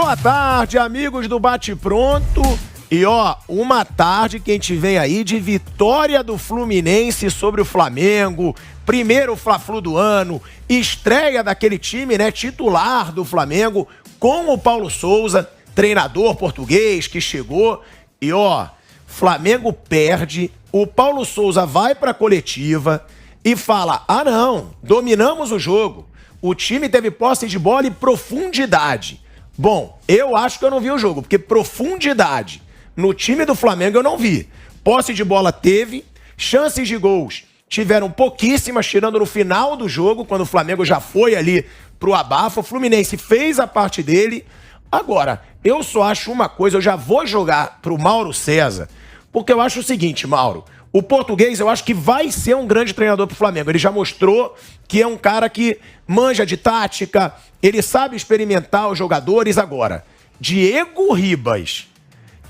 Boa tarde, amigos do Bate Pronto. E ó, uma tarde que a gente vem aí de vitória do Fluminense sobre o Flamengo. Primeiro Fla-Flu do ano, estreia daquele time, né, titular do Flamengo, com o Paulo Souza, treinador português que chegou. E ó, Flamengo perde, o Paulo Souza vai pra coletiva e fala: ah não, dominamos o jogo. O time teve posse de bola e profundidade. Bom, eu acho que eu não vi o jogo, porque profundidade no time do Flamengo eu não vi. Posse de bola teve, chances de gols tiveram pouquíssimas, tirando no final do jogo, quando o Flamengo já foi ali pro abafo. O Fluminense fez a parte dele. Agora, eu só acho uma coisa, eu já vou jogar pro Mauro César, porque eu acho o seguinte, Mauro, o português eu acho que vai ser um grande treinador pro Flamengo. Ele já mostrou que é um cara que manja de tática, ele sabe experimentar os jogadores. Agora, Diego Ribas,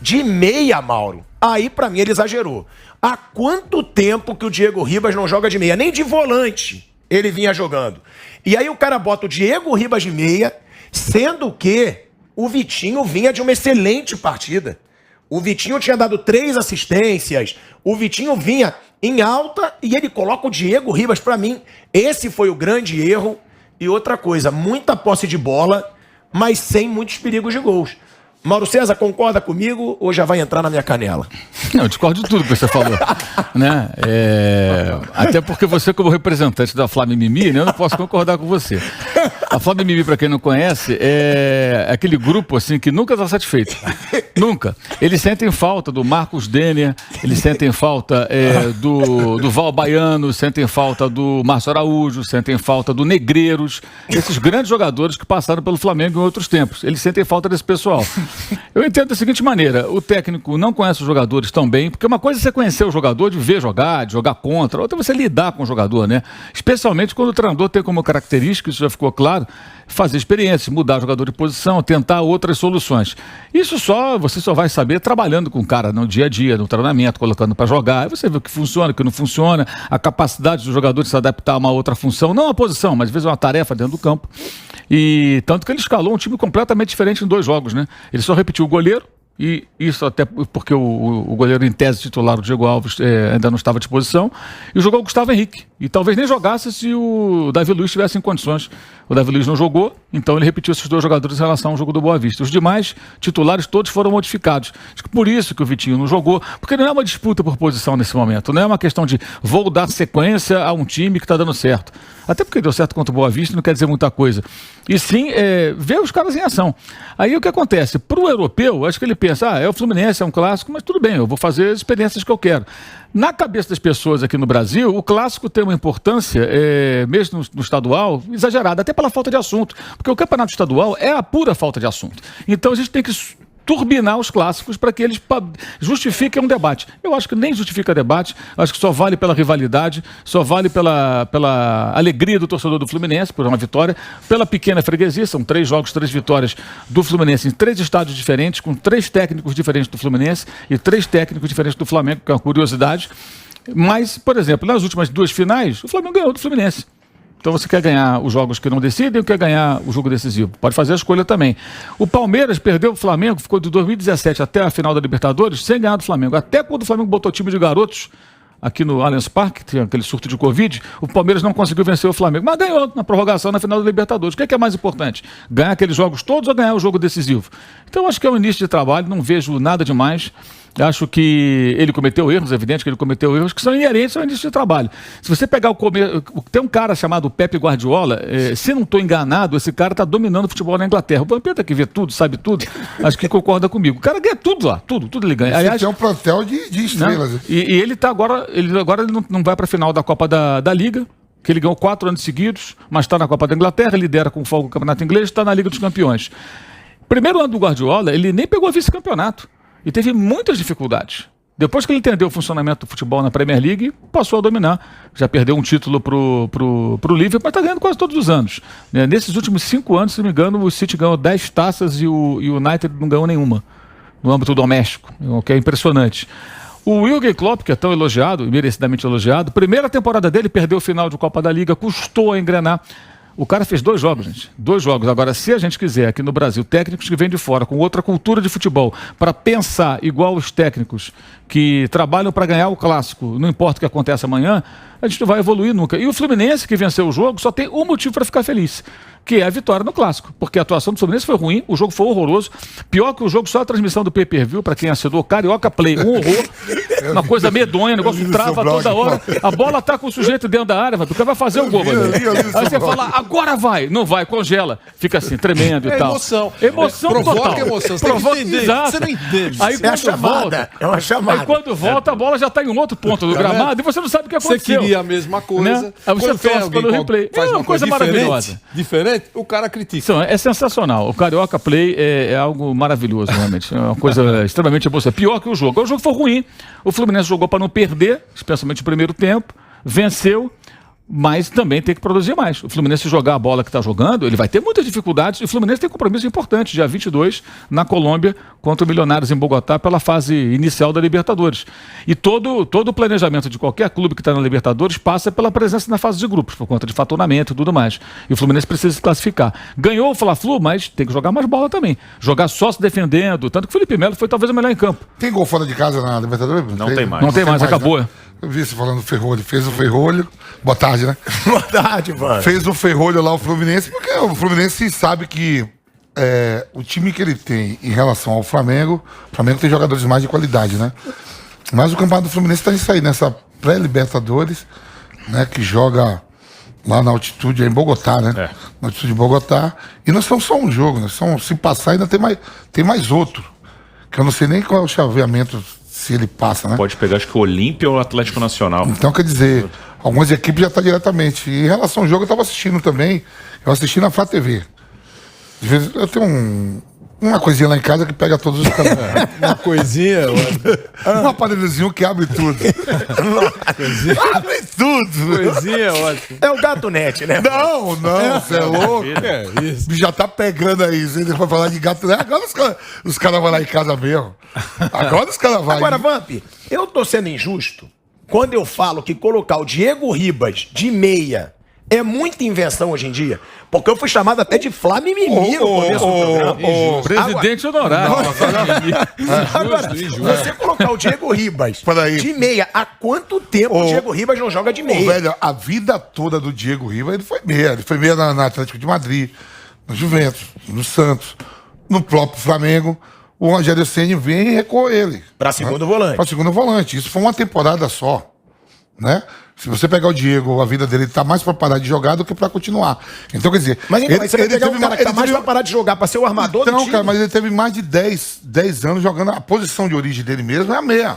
de meia, Mauro, aí pra mim ele exagerou. Há quanto tempo que o Diego Ribas não joga de meia? Nem de volante ele vinha jogando. E aí o cara bota o Diego Ribas de meia, sendo que o Vitinho vinha de uma excelente partida. O Vitinho tinha dado 3 assistências, o Vitinho vinha em alta e ele coloca o Diego Ribas. Pra mim, esse foi o grande erro. E outra coisa, muita posse de bola, mas sem muitos perigos de gols. Mauro César, concorda comigo ou já vai entrar na minha canela? Não, eu discordo de tudo que você falou, né? Até porque você, como representante da Flamimimi, né, eu não posso concordar com você. A Flamimimi, para quem não conhece, é aquele grupo assim que nunca está satisfeito. Nunca. Eles sentem falta do Marcos Denner, eles sentem falta do Val Baiano, sentem falta do Márcio Araújo, sentem falta do Negreiros, esses grandes jogadores que passaram pelo Flamengo em outros tempos. Eles sentem falta desse pessoal. Eu entendo da seguinte maneira: o técnico não conhece os jogadores tão bem, porque uma coisa é você conhecer o jogador, de ver jogar, de jogar contra, outra é você lidar com o jogador, né? Especialmente quando o treinador tem como característica, isso já ficou claro, fazer experiência, mudar o jogador de posição, tentar outras soluções. Isso você só vai saber trabalhando com o cara no dia a dia, no treinamento, colocando para jogar. Aí você vê o que funciona, o que não funciona, a capacidade do jogador de se adaptar a uma outra função, não a posição, mas às vezes uma tarefa dentro do campo. E tanto que ele escalou um time completamente diferente em 2 jogos, né? Ele só repetiu o goleiro, e isso até porque o goleiro em tese titular, o Diego Alves, ainda não estava à disposição, e jogou o Gustavo Henrique. E talvez nem jogasse se o Davi Luiz estivesse em condições. O Davi Luiz não jogou, então ele repetiu esses 2 jogadores em relação ao jogo do Boa Vista. Os demais titulares todos foram modificados. Acho que por isso que o Vitinho não jogou, porque não é uma disputa por posição nesse momento, não é uma questão de vou dar sequência a um time que está dando certo. Até porque deu certo contra o Boa Vista não quer dizer muita coisa. E sim, ver os caras em ação. Aí o que acontece? Para o europeu, acho que ele pensa, é o Fluminense, é um clássico, mas tudo bem, eu vou fazer as experiências que eu quero. Na cabeça das pessoas aqui no Brasil, o clássico tem uma importância, mesmo no estadual, exagerada, até pela falta de assunto. Porque o campeonato estadual é a pura falta de assunto. Então a gente tem que turbinar os clássicos para que eles justifiquem um debate. Eu acho que nem justifica debate, acho que só vale pela rivalidade, só vale pela alegria do torcedor do Fluminense, por uma vitória, pela pequena freguesia. São 3 jogos, 3 vitórias do Fluminense em 3 estádios diferentes, com 3 técnicos diferentes do Fluminense e 3 técnicos diferentes do Flamengo, que é uma curiosidade. Mas, por exemplo, nas últimas 2 finais, o Flamengo ganhou do Fluminense. Então você quer ganhar os jogos que não decidem ou quer ganhar o jogo decisivo? Pode fazer a escolha também. O Palmeiras perdeu o Flamengo, ficou de 2017 até a final da Libertadores sem ganhar do Flamengo. Até quando o Flamengo botou time de garotos aqui no Allianz Parque, tinha aquele surto de Covid, o Palmeiras não conseguiu vencer o Flamengo. Mas ganhou na prorrogação na final da Libertadores. O que é mais importante? Ganhar aqueles jogos todos ou ganhar o jogo decisivo? Então acho que é um início de trabalho, não vejo nada demais. Acho que ele cometeu erros, é evidente que ele cometeu erros que são inerentes ao início de trabalho. Se você pegar tem um cara chamado Pepe Guardiola, se não estou enganado, esse cara está dominando o futebol na Inglaterra. O Vampeta que vê tudo, sabe tudo, acho que concorda comigo. O cara ganha tudo lá, tudo ele ganha. Aliás, tem um plantel de estrelas. Né? E ele está agora, ele não vai para a final da Copa da Liga, que ele ganhou 4 anos seguidos, mas está na Copa da Inglaterra, lidera com folga o Campeonato Inglês, está na Liga dos Campeões. Primeiro ano do Guardiola, ele nem pegou vice-campeonato. E teve muitas dificuldades. Depois que ele entendeu o funcionamento do futebol na Premier League, passou a dominar. Já perdeu um título pro Liverpool, mas está ganhando quase todos os anos. Nesses últimos 5 anos, se não me engano, o City ganhou 10 taças e o United não ganhou nenhuma. No âmbito doméstico, o que é impressionante. O Jürgen Klopp, que é tão elogiado, e merecidamente elogiado, primeira temporada dele, perdeu o final de Copa da Liga, custou a engrenar. O cara fez 2 jogos, gente. 2 jogos. Agora, se a gente quiser aqui no Brasil técnicos que vêm de fora, com outra cultura de futebol, para pensar igual os técnicos que trabalham para ganhar o clássico, não importa o que aconteça amanhã, a gente não vai evoluir nunca. E o Fluminense, que venceu o jogo, só tem um motivo para ficar feliz, que é a vitória no clássico. Porque a atuação do Fluminense foi ruim, o jogo foi horroroso. Pior que o jogo, só a transmissão do pay-per-view, para quem assinou, Carioca Play, um horror. Uma coisa medonha, o negócio trava toda hora. A bola tá com o sujeito dentro da área, porque vai fazer o gol. Aí você fala, agora vai. Não vai, congela. Fica assim, tremendo e tal. Emoção. Emoção total. Provoca emoção. Você tem que entender. Você não entende. Aí quando volta, é uma chamada. Aí quando volta, a bola já tá em um outro ponto do gramado e você não sabe o que aconteceu. Você queria a mesma coisa. Né? Aí você torce pelo replay. Faz uma coisa maravilhosa. Diferente, o cara critica. Então, é sensacional. O Carioca Play é algo maravilhoso, realmente. É uma coisa extremamente emocionante. Pior que o jogo. O jogo foi ruim. O Fluminense jogou para não perder, especialmente no primeiro tempo. Venceu, mas também tem que produzir mais. O Fluminense jogar a bola que está jogando, ele vai ter muitas dificuldades. E o Fluminense tem compromisso importante, dia 22, na Colômbia, contra o Milionários em Bogotá, pela fase inicial da Libertadores. E todo o planejamento de qualquer clube que está na Libertadores passa pela presença na fase de grupos, por conta de faturamento e tudo mais. E o Fluminense precisa se classificar. Ganhou o Fla-Flu, mas tem que jogar mais bola também. Jogar só se defendendo. Tanto que o Felipe Melo foi talvez o melhor em campo. Tem gol fora de casa na Libertadores? Não tem mais. Não tem mais, acabou. Né? Eu vi você falando do Ferrolho. Fez o Ferrolho. Boa tarde, né? Boa tarde, mano. Fez o Ferrolho lá, o Fluminense, porque o Fluminense sabe que o time que ele tem em relação ao Flamengo, o Flamengo tem jogadores mais de qualidade, né? Mas o campeonato do Fluminense tá nisso aí, nessa pré-Libertadores, né? Que joga lá na altitude, em Bogotá, né? Na altitude de Bogotá. E não são só um jogo, né? Se passar, ainda tem mais outro. Que eu não sei nem qual é o chaveamento, se ele passa, né? Pode pegar, acho que o Olímpia ou o Atlético Nacional. Então, quer dizer, algumas equipes já estão diretamente. E em relação ao jogo, eu estava assistindo também. Eu assisti na Flá TV. Às vezes, eu tenho uma coisinha lá em casa que pega todos os canais. Uma coisinha. Um aparelhozinho que abre tudo. Abre tudo. Coisinha, ótimo. É o Gato Net, né? Não, você é louco. É isso. Já tá pegando aí. Você vai falar de gato. Agora os caras vão lá em casa mesmo. Agora os caras vão. Agora, Vamp, eu tô sendo injusto quando eu falo que colocar o Diego Ribas de meia é muita invenção hoje em dia. Porque eu fui chamado até de Flá Mimimi no começo do programa. Presidente honorário. Agora, você colocar o Diego Ribas de meia, há quanto tempo o Diego Ribas não joga de meia? Velho, a vida toda do Diego Ribas, ele foi meia. Ele foi meia na Atlético de Madrid, no Juventus, no Santos, no próprio Flamengo. O Rogério Ceni vem e recuou ele. Pra segundo volante. Pra segundo volante. Isso foi uma temporada só, né? Se você pegar o Diego, a vida dele tá mais pra parar de jogar do que pra continuar. Então, quer dizer... Mas então, você vai pegar um cara que tá mais pra parar de jogar, pra ser o armador do time? Não, cara, mas ele teve mais de 10 anos jogando... A posição de origem dele mesmo é a meia.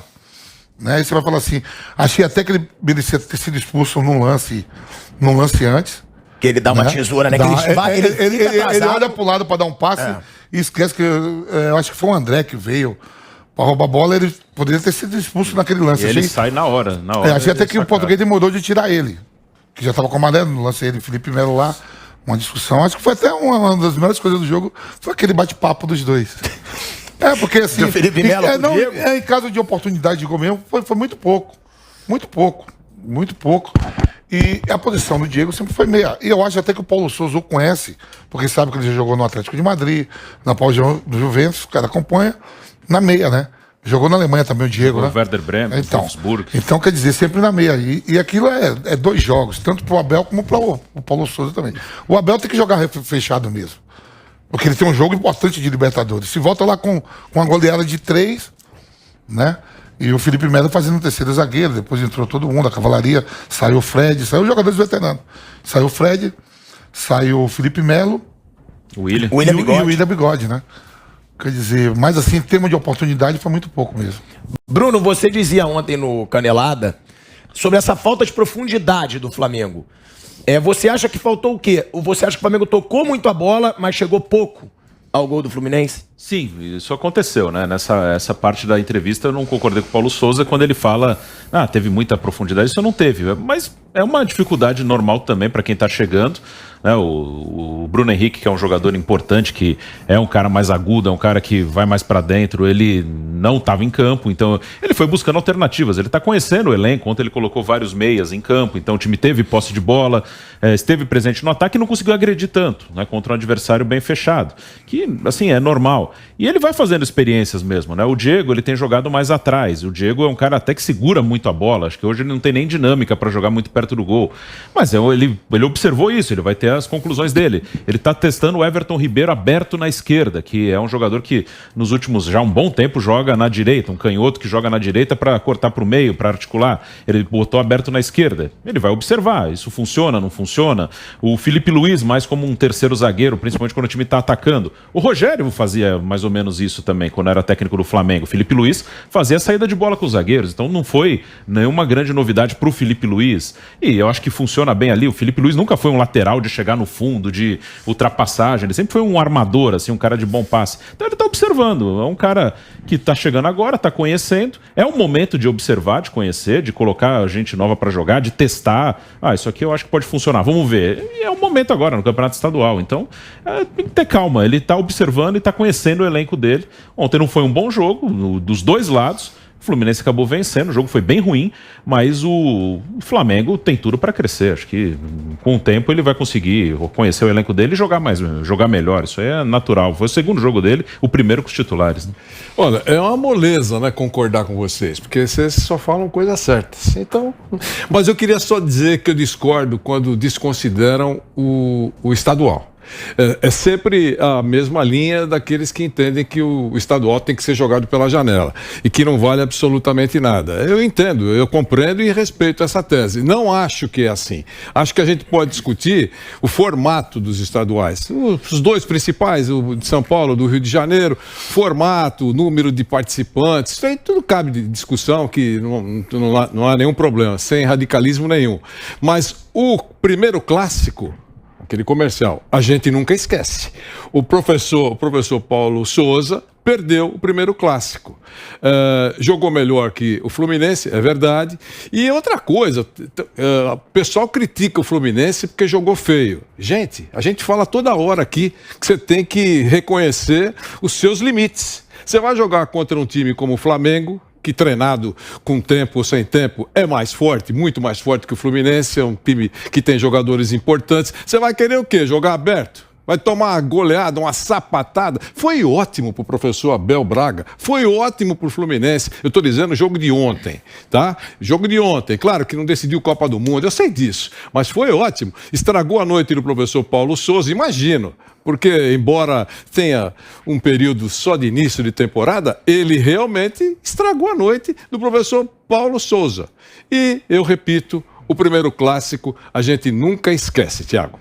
Né? Aí você vai falar assim... Achei até que ele merecia ter sido expulso num lance antes. Que ele dá uma tesoura, né? Ele olha pro lado pra dar um passe e esquece que... Eu acho que foi o André que veio... Pra roubar a bola, ele poderia ter sido expulso naquele lance. E ele sai na hora. Achei até que o português demorou de tirar ele. Que já tava com a amarelo no lance ele, Felipe Melo lá. Uma discussão. Acho que foi até uma das melhores coisas do jogo. Foi aquele bate-papo dos dois. Porque assim... Do Felipe Melo pro Diego? Em caso de oportunidade de gol mesmo, foi muito pouco. Muito pouco. Muito pouco. E a posição do Diego sempre foi meia. E eu acho até que o Paulo Souza o conhece, porque sabe que ele já jogou no Atlético de Madrid, na do Juventus, o cara acompanha. Na meia, né? Jogou na Alemanha também o Diego, o né? Werder Bremen, Wolfsburg. Então, quer dizer, sempre na meia. E aquilo é 2 jogos, tanto pro Abel como pro Paulo Souza também. O Abel tem que jogar fechado mesmo. Porque ele tem um jogo importante de Libertadores. Se volta lá com uma goleada de 3, né? E o Felipe Melo fazendo o terceiro zagueiro, depois entrou todo mundo, a cavalaria, saiu o Fred, saiu os jogadores veteranos. Saiu o Fred, saiu o Felipe Melo e o William Bigode, né? Quer dizer, mas assim, em termos de oportunidade, foi muito pouco mesmo. Bruno, você dizia ontem no Canelada sobre essa falta de profundidade do Flamengo. Você acha que faltou o quê? Ou você acha que o Flamengo tocou muito a bola, mas chegou pouco ao gol do Fluminense? Sim, isso aconteceu, né? Essa parte da entrevista eu não concordei com o Paulo Souza quando ele fala, teve muita profundidade, isso não teve, mas é uma dificuldade normal também para quem está chegando, né? O Bruno Henrique, que é um jogador importante, que é um cara mais agudo, é um cara que vai mais para dentro, ele não estava em campo, então ele foi buscando alternativas, ele está conhecendo o elenco, ontem ele colocou vários meias em campo, então o time teve posse de bola, esteve presente no ataque e não conseguiu agredir tanto, né? Contra um adversário bem fechado, que assim, é normal. E ele vai fazendo experiências mesmo, né? O Diego, ele tem jogado mais atrás. O Diego é um cara até que segura muito a bola. Acho que hoje ele não tem nem dinâmica para jogar muito perto do gol. Mas ele observou isso, ele vai ter as conclusões dele. Ele tá testando o Everton Ribeiro aberto na esquerda, que é um jogador que nos últimos já um bom tempo joga na direita, um canhoto que joga na direita para cortar para o meio, para articular. Ele botou aberto na esquerda. Ele vai observar, isso funciona, não funciona. O Felipe Luiz, mais como um terceiro zagueiro, principalmente quando o time tá atacando. O Rogério fazia mais ou menos isso também, quando era técnico do Flamengo. O Felipe Luiz fazia a saída de bola com os zagueiros, então não foi nenhuma grande novidade pro Felipe Luiz. E eu acho que funciona bem ali. O Felipe Luiz nunca foi um lateral de chegar no fundo, de ultrapassagem, ele sempre foi um armador, assim, um cara de bom passe. Então ele tá observando, é um cara que tá chegando agora, tá conhecendo, é um momento de observar, de conhecer, de colocar gente nova para jogar, de testar. Isso aqui eu acho que pode funcionar, vamos ver. E é o momento agora, no Campeonato Estadual, então tem que ter calma, ele tá observando e tá conhecendo o elenco dele. Ontem não foi um bom jogo, dos dois lados. O Fluminense acabou vencendo, o jogo foi bem ruim, mas o Flamengo tem tudo para crescer. Acho que com o tempo ele vai conseguir conhecer o elenco dele e jogar melhor. Isso aí é natural. Foi o segundo jogo dele, o primeiro com os titulares, né? Olha, é uma moleza, né, concordar com vocês, porque vocês só falam coisas certas. Então, mas eu queria só dizer que eu discordo quando desconsideram o estadual. É sempre a mesma linha daqueles que entendem que o estadual tem que ser jogado pela janela e que não vale absolutamente nada. Eu entendo, eu compreendo e respeito essa tese. Não acho que é assim. Acho que a gente pode discutir o formato dos estaduais. Os dois principais, o de São Paulo, do Rio de Janeiro, formato, número de participantes, isso aí tudo cabe de discussão, que não há nenhum problema, sem radicalismo nenhum. Mas o primeiro clássico, aquele comercial, a gente nunca esquece. O professor Paulo Souza perdeu o primeiro clássico. Jogou melhor que o Fluminense, é verdade. E outra coisa, o pessoal critica o Fluminense porque jogou feio. Gente, a gente fala toda hora aqui que você tem que reconhecer os seus limites. Você vai jogar contra um time como o Flamengo, que treinado com tempo ou sem tempo é mais forte, muito mais forte que o Fluminense, é um time que tem jogadores importantes. Você vai querer o quê? Jogar aberto? Vai tomar uma goleada, uma sapatada? Foi ótimo pro professor Abel Braga, foi ótimo pro Fluminense. Eu tô dizendo o jogo de ontem, tá? Jogo de ontem, claro que não decidiu Copa do Mundo, eu sei disso, mas foi ótimo. Estragou a noite do professor Paulo Souza, imagino. Porque, embora tenha um período só de início de temporada, ele realmente estragou a noite do professor Paulo Souza. E, eu repito, o primeiro clássico a gente nunca esquece, Thiago.